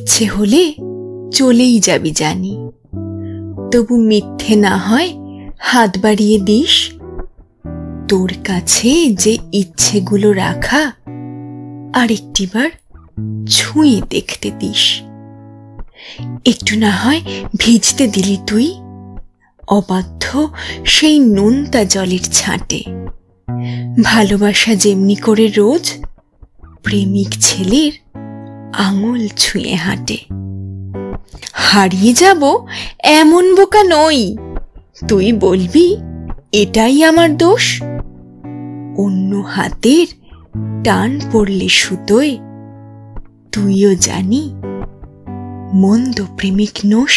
ইচ্ছে হলে চলেই যাবি জানি, তবু মিথ্যে না হয় হাত বাড়িয়ে দিস। তোর কাছে যে ইচ্ছেগুলো রাখা আরেকটিবার ছুঁয়ে দেখতে দিস। একটু না হয় ভিজতে দিলি তুই অবাধ্য সেই নোনতা জলের ছাঁটে। ভালোবাসা যেমনি করে রোজ প্রেমিক ছেলের আঙুল ছুঁয়ে হাঁটে। হারিয়ে যাব এমন বোকা নই, তুই বলবি এটাই আমার দোষ। অন্য হাতের টান পড়লে সুতোয় তুইও জানি মন্দ প্রেমিক নোস।